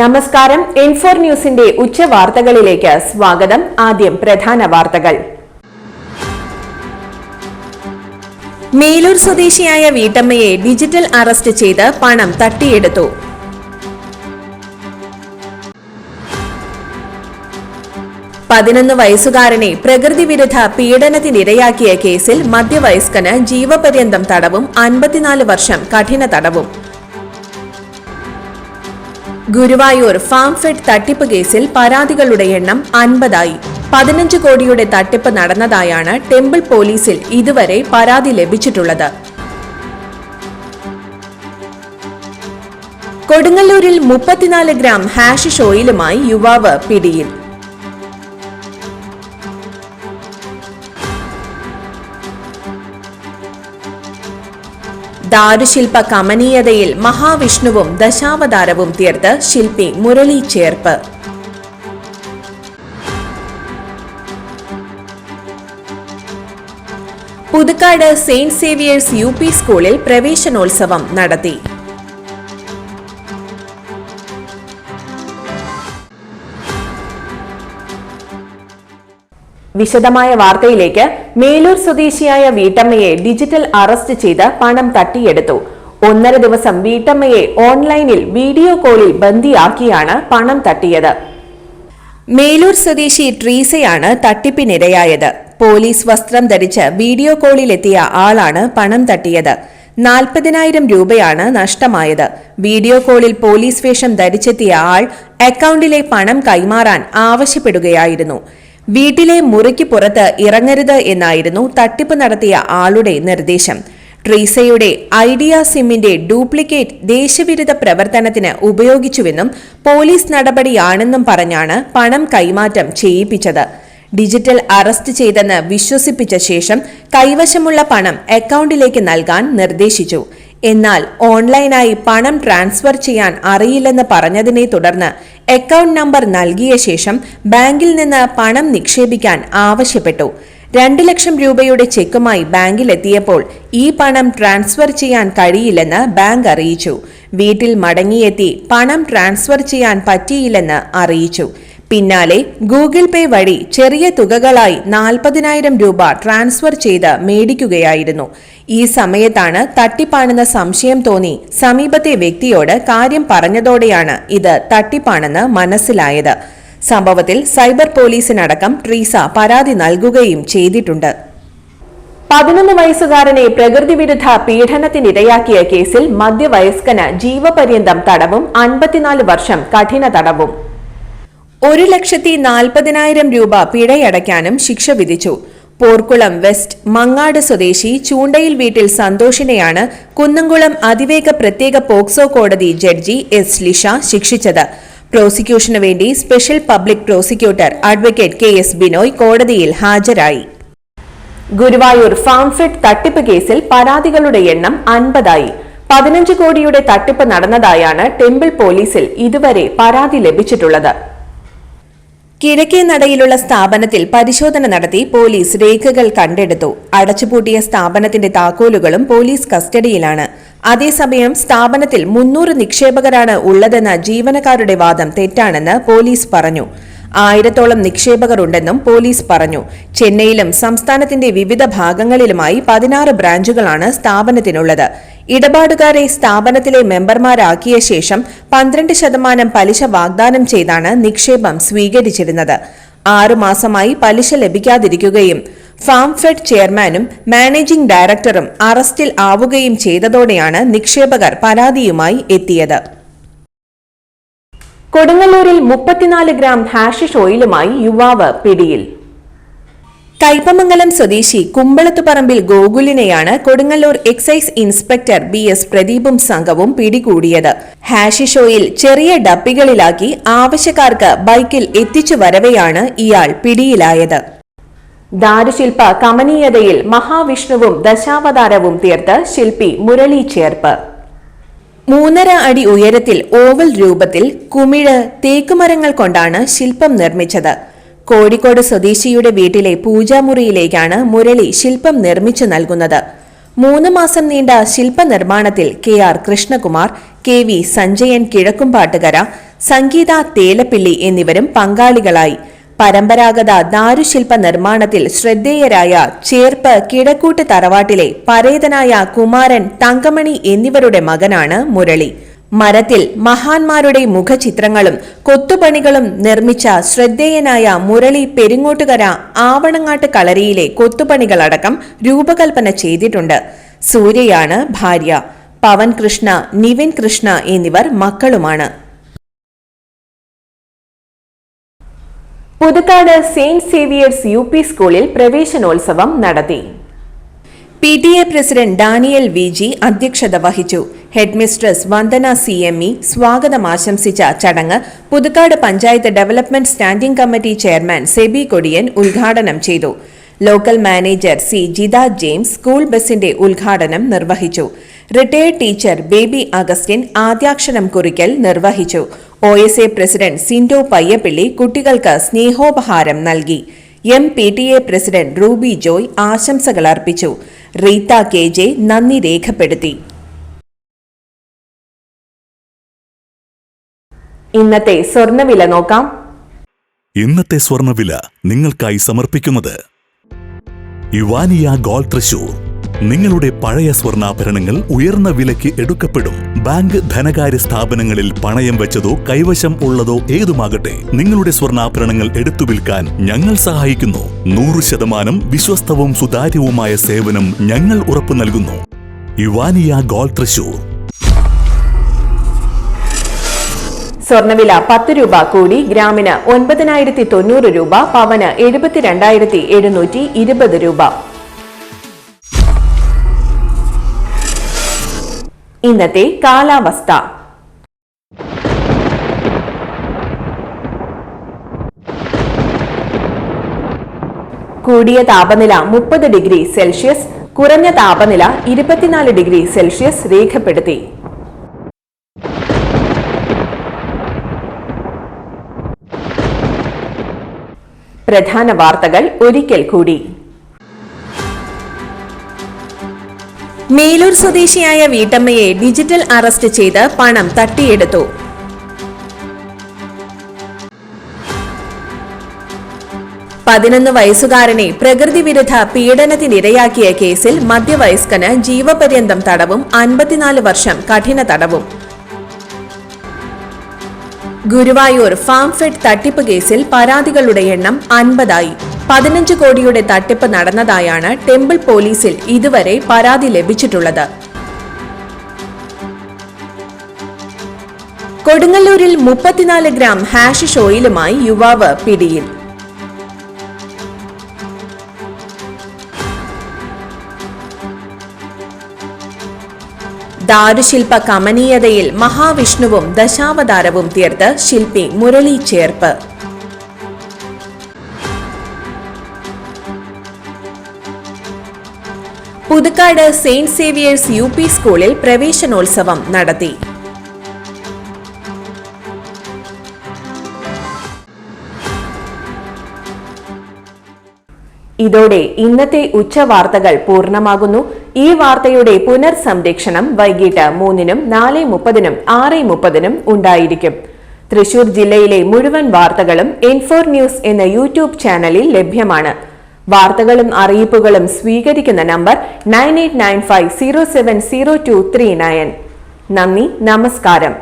നമസ്കാരം. N4 ന്യൂസിന്റെ ഉച്ചവാർത്തകളിലേക്ക് സ്വാഗതം. ആദ്യം പ്രധാന വാർത്തകൾ. മേലൂർ സ്വദേശിയായ വീട്ടമ്മയെ ഡിജിറ്റൽ അറസ്റ്റ് ചെയ്ത് പണം തട്ടിയെടുത്തു. വയസ്സുകാരനെ പ്രകൃതിവിരുദ്ധ പീഡനത്തിനിരയാക്കിയ കേസിൽ മധ്യവയസ്കന് ജീവപര്യന്തം തടവും 54 വർഷം കഠിന തടവും. ഗുരുവായൂർ ഫാം ഫെഡ് തട്ടിപ്പ് കേസിൽ പരാതികളുടെ എണ്ണം 50ആയി. 15 കോടിയുടെ തട്ടിപ്പ് നടന്നതായാണ് ടെമ്പിൾ പോലീസിൽ ഇതുവരെ പരാതി ലഭിച്ചിട്ടുള്ളത്. കൊടുങ്ങല്ലൂരിൽ 34 ഗ്രാം ഹാഷിഷ് ഓയിലുമായി യുവാവ് പിടിയിൽ. ദാരുശില്പ കമനീയതയിൽ മഹാവിഷ്ണുവും ദശാവതാരവും തീർത്ത് ശില്പി Murali Cherpu. Puthukkad Saint Xavier's UP സ്കൂളിൽ പ്രവേശനോത്സവം നടത്തി. വിശദമായ വാർത്തയിലേക്ക്. മേലൂർ സ്വദേശിയായ വീട്ടമ്മയെ ഡിജിറ്റൽ അറസ്റ്റ് ചെയ്ത് പണം തട്ടിയെടുത്തു. 1.5 ദിവസം വീട്ടമ്മയെ ഓൺലൈനിൽ വീഡിയോ കോളിൽ ബന്ദിയാക്കിയാണ് പണം തട്ടിയത്. മേലൂർ സ്വദേശി ട്രീസയാണ് തട്ടിപ്പിനിരയായത്. പോലീസ് വസ്ത്രം ധരിച്ച് വീഡിയോ കോളിലെത്തിയ ആളാണ് പണം തട്ടിയത്. 40,000 രൂപയാണ് നഷ്ടമായത്. വീഡിയോ കോളിൽ പോലീസ് വേഷം ധരിച്ചെത്തിയ ആൾ അക്കൗണ്ടിലെ പണം കൈമാറാൻ ആവശ്യപ്പെടുകയായിരുന്നു. വീട്ടിലെ മുറിക്ക് പുറത്ത് ഇറങ്ങരുത് എന്നായിരുന്നു തട്ടിപ്പ് നടത്തിയ ആളുടെ നിർദ്ദേശം. ട്രീസയുടെ ഐഡിയ സിമ്മിന്റെ ഡ്യൂപ്ലിക്കേറ്റ് ദേശവിരുദ്ധ പ്രവർത്തനത്തിന് ഉപയോഗിച്ചുവെന്നും പോലീസ് നടപടിയാണെന്നും പറഞ്ഞാണ് പണം കൈമാറ്റം ചെയ്യിപ്പിച്ചത്. ഡിജിറ്റൽ അറസ്റ്റ് ചെയ്തെന്ന് വിശ്വസിപ്പിച്ച ശേഷം കൈവശമുള്ള പണം അക്കൗണ്ടിലേക്ക് നൽകാൻ നിർദ്ദേശിച്ചു. എന്നാൽ ഓൺലൈനായി പണം ട്രാൻസ്ഫർ ചെയ്യാൻ അറിയില്ലെന്ന് പറഞ്ഞതിനെ തുടർന്ന് അക്കൗണ്ട് നമ്പർ നൽകിയ ശേഷം ബാങ്കിൽ നിന്ന് പണം നിക്ഷേപിക്കാൻ ആവശ്യപ്പെട്ടു. 2 ലക്ഷം രൂപയുടെ ചെക്കുമായി ബാങ്കിലെത്തിയപ്പോൾ ഈ പണം ട്രാൻസ്ഫർ ചെയ്യാൻ കഴിയില്ലെന്ന് ബാങ്ക് അറിയിച്ചു. വീട്ടിൽ മടങ്ങിയെത്തി പണം ട്രാൻസ്ഫർ ചെയ്യാൻ പറ്റിയില്ലെന്ന് അറിയിച്ചു. പിന്നാലെ ഗൂഗിൾ പേ വഴി ചെറിയ തുകകളായി 40,000 രൂപ ട്രാൻസ്ഫർ ചെയ്ത് മേടിക്കുകയായിരുന്നു. ഈ സമയത്താണ് തട്ടിപ്പാണെന്ന സംശയം തോന്നി സമീപത്തെ വ്യക്തിയോട് കാര്യം പറഞ്ഞതോടെയാണ് ഇത് തട്ടിപ്പാണെന്ന് മനസ്സിലായത്. സംഭവത്തിൽ സൈബർ പോലീസിനടക്കം ട്രീസ പരാതി നൽകുകയും ചെയ്തിട്ടുണ്ട്. 11 വയസ്സുകാരനെ പ്രകൃതിവിരുദ്ധ പീഡനത്തിനിരയാക്കിയ കേസിൽ മധ്യവയസ്കന് ജീവപര്യന്തം തടവും 54 വർഷം കഠിന തടവും. 1,40,000 രൂപ പിഴയടയ്ക്കാനും ശിക്ഷ വിധിച്ചു. പോർക്കുളം വെസ്റ്റ് മങ്ങാട് സ്വദേശി ചൂണ്ടയിൽ വീട്ടിൽ സന്തോഷിനെയാണ് കുന്നംകുളം അതിവേഗ പ്രത്യേക പോക്സോ കോടതി ജഡ്ജി എസ് ലിഷ ശിക്ഷിച്ചത്. പ്രോസിക്യൂഷനു വേണ്ടി special public prosecutor advocate KS Binoy കോടതിയിൽ ഹാജരായി. ഗുരുവായൂർ ഫാം ഫെഡ് തട്ടിപ്പ് കേസിൽ പരാതികളുടെ എണ്ണം 50ആയി. 15 കോടിയുടെ തട്ടിപ്പ് നടന്നതായാണ് ടെമ്പിൾ പോലീസിൽ ഇതുവരെ പരാതി ലഭിച്ചിട്ടുള്ളത്. കിഴക്കേ നടയിലുള്ള സ്ഥാപനത്തിൽ പരിശോധന നടത്തി പോലീസ് രേഖകൾ കണ്ടെടുത്തു. അടച്ചുപൂട്ടിയ സ്ഥാപനത്തിന്റെ താക്കോലുകളും പോലീസ് കസ്റ്റഡിയിലാണ്. അതേസമയം സ്ഥാപനത്തിൽ 300 നിക്ഷേപകരാണ് ഉള്ളതെന്ന ജീവനക്കാരുടെ വാദം തെറ്റാണെന്ന് പോലീസ് പറഞ്ഞു. 1000-ഓളം നിക്ഷേപകർ ഉണ്ടെന്നും പോലീസ് പറഞ്ഞു. ചെന്നൈയിലും സംസ്ഥാനത്തിന്റെ വിവിധ ഭാഗങ്ങളിലുമായി 16 ബ്രാഞ്ചുകളാണ് സ്ഥാപനത്തിനുള്ളത്. ഇടപാടുകാരെ സ്ഥാപനത്തിലെ മെമ്പർമാരാക്കിയ ശേഷം 12% പലിശ വാഗ്ദാനം ചെയ്താണ് നിക്ഷേപം സ്വീകരിച്ചിരുന്നത്. 6 മാസമായി പലിശ ലഭിക്കാതിരിക്കുകയും ഫാം ഫെഡ് ചെയർമാനും മാനേജിംഗ് ഡയറക്ടറും അറസ്റ്റിൽ ആവുകയും ചെയ്തതോടെയാണ് നിക്ഷേപകർ പരാതിയുമായി എത്തിയത്. കൊടുങ്ങല്ലൂരിൽ 34 ഗ്രാം ഹാഷിഷ് ഓയിലുമായി യുവാവ് പിടിയിൽ. കയ്പമംഗലം സ്വദേശി കുമ്പളത്തുപറമ്പിൽ ഗോകുലിനെയാണ് കൊടുങ്ങല്ലൂർ എക്സൈസ് ഇൻസ്പെക്ടർ BS പ്രദീപും സംഘവും പിടികൂടിയത്. ഹാഷിഷ് ഓയിൽ ചെറിയ ഡപ്പികളിലാക്കി ആവശ്യക്കാർക്ക് ബൈക്കിൽ എത്തിച്ചു വരവെയാണ് ഇയാൾ പിടിയിലായത്. ദാരുശില്പ കമനീയതയിൽ മഹാവിഷ്ണുവും ദശാവതാരവും തീർത്ത് ശില്പി മുരളി ചേർപ്പ്. 3.5 അടി ഉയരത്തിൽ ഓവൽ രൂപത്തിൽ കുമിഴ് തേക്കുമരങ്ങൾ കൊണ്ടാണ് ശില്പം നിർമ്മിച്ചത്. കോഴിക്കോട് സ്വദേശിയുടെ വീട്ടിലെ പൂജാമുറിയിലേക്കാണ് മുരളി ശില്പം നിർമ്മിച്ചു നൽകുന്നത്. 3 മാസം നീണ്ട ശില്പനിർമ്മാണത്തിൽ KR കൃഷ്ണകുമാർ, KV സഞ്ജയൻ കിഴക്കുംപാട്ടുകര, സംഗീത തേലപ്പിള്ളി എന്നിവരും പങ്കാളികളായി. പരമ്പരാഗത ദാരുശില്പ നിർമ്മാണത്തിൽ ശ്രദ്ധേയരായ ചേർപ്പ് കിഴക്കൂട്ട് തറവാട്ടിലെ പരേതനായ കുമാരൻ തങ്കമണി എന്നിവരുടെ മകനാണ് മുരളി. മരത്തിൽ മഹാന്മാരുടെ മുഖചിത്രങ്ങളും കൊത്തുപണികളും നിർമ്മിച്ച ശ്രദ്ധേയനായ മുരളി പെരിങ്ങോട്ടുകര ആവണങ്ങാട്ട് കളരിയിലെ കൊത്തുപണികളടക്കം രൂപകൽപ്പന ചെയ്തിട്ടുണ്ട്. സൂര്യയാണ് ഭാര്യ. പവൻ കൃഷ്ണ, നിവിൻ കൃഷ്ണ എന്നിവർ മക്കളുമാണ്. പുതുക്കാട് സെയിന്റ് സേവിയേഴ്സ് UP സ്കൂളിൽ പ്രവേശനോത്സവം നടത്തി. PTA പ്രസിഡന്റ് ഡാനിയൽ VG അധ്യക്ഷത വഹിച്ചു. ഹെഡ്മിസ്ട്രസ് വന്ദന CME സ്വാഗതം ആശംസിച്ച ചടങ്ങ് Puthukkad panchayat development standing committee chairman SEBI Kodiyan ഉദ്ഘാടനം ചെയ്തു. Local manager C Jitha James school ബസിന്റെ ഉദ്ഘാടനം നിർവഹിച്ചു. റിട്ടയർഡ് ടീച്ചർ ബേബി അഗസ്റ്റിൻ ആദ്യാക്ഷരം കുറിക്കൽ നിർവഹിച്ചു. OSA പ്രസിഡന്റ് സിൻഡോ പയ്യപ്പിള്ളി കുട്ടികൾക്ക് സ്നേഹോപഹാരം നൽകി. PTA പ്രസിഡന്റ് റൂബി ജോയ് ആശംസകൾ അർപ്പിച്ചു. റീത്ത KJ നന്ദി രേഖപ്പെടുത്തി. ഇന്നത്തെ സ്വർണ്ണവില നോക്കാം. ഇന്നത്തെ സ്വർണ്ണവില നിങ്ങൾക്കായി സമർപ്പിക്കുന്നത് ഇവാനിയ ഗോൾഡ് തൃശൂർ. നിങ്ങളുടെ പഴയ സ്വർണ്ണാഭരണങ്ങൾ ഉയർന്ന വിലയ്ക്ക് എടുക്കപ്പെടും. ബാങ്ക്, ധനകാര്യ സ്ഥാപനങ്ങളിൽ പണയം വെച്ചതോ കൈവശം ഉള്ളതോ ഏതുമാകട്ടെ, നിങ്ങളുടെ സ്വർണ്ണാഭരണങ്ങൾ എടുത്തു വിൽക്കാൻ ഞങ്ങൾ സഹായിക്കുന്നു. 100% വിശ്വസ്തവും സുതാര്യവുമായ സേവനം ഞങ്ങൾ ഉറപ്പു നൽകുന്നു. ഇവാനിയ ഗോൾഡ് തൃശൂർ. സ്വർണ്ണവില 10 രൂപ കൂടി ഗ്രാമിന് 9,990 രൂപ, പവന് 72,720 രൂപ. ഇന്നത്തെ കാലാവസ്ഥ. കൂടിയ താപനില 30 ഡിഗ്രി സെൽഷ്യസ്, കുറഞ്ഞ താപനില 24 ഡിഗ്രി സെൽഷ്യസ് രേഖപ്പെടുത്തി. പ്രധാന വാർത്തകൾ ഒരിക്കൽ കൂടി. മേലൂർ സ്വദേശിയായ വീട്ടമ്മയെ ഡിജിറ്റൽ അറസ്റ്റ് ചെയ്ത് പണം തട്ടിയെടുത്തു. വയസ്സുകാരനെ പ്രകൃതി വിരുദ്ധ പീഡനത്തിനിരയാക്കിയ കേസിൽ മധ്യവയസ്കന് ജീവപര്യന്തം തടവും 54 വർഷം കഠിന തടവും. ഗുരുവായൂർ ഫാം ഫെഡ് തട്ടിപ്പ് കേസിൽ പരാതികളുടെ എണ്ണം 50ആയി. 15 കോടിയുടെ തട്ടിപ്പ് നടന്നതായാണ് ടെമ്പിൾ പോലീസിൽ ഇതുവരെ പരാതി ലഭിച്ചിട്ടുള്ളത്. കൊടുങ്ങല്ലൂരിൽ 34 ഗ്രാം ഹാഷിഷ് ഓയിലുമായി യുവാവ് പിടിയിൽ. ദാരുശില്പ കമനീയതയിൽ മഹാവിഷ്ണുവും ദശാവതാരവും തീർത്ത് ശില്പി Murali Cherpu. Puthukkad Saint Xavier's UP സ്കൂളിൽ പ്രവേശനോത്സവം നടത്തി. ഇതോടെ ഇന്നത്തെ ഉച്ചവാർത്തകൾ പൂർണ്ണമാകുന്നു. ഈ വാർത്തയുടെ പുനർസംരക്ഷണം വൈകിട്ട് 3-നും 4:30-നും 6:30-നും ഉണ്ടായിരിക്കും. തൃശൂർ ജില്ലയിലെ മുഴുവൻ വാർത്തകളും N4 ന്യൂസ് എന്ന യൂട്യൂബ് ചാനലിൽ ലഭ്യമാണ്. വാർത്തകളും അറിയിപ്പുകളും സ്വീകരിക്കുന്ന നമ്പർ 9895070239. നന്ദി, നമസ്കാരം.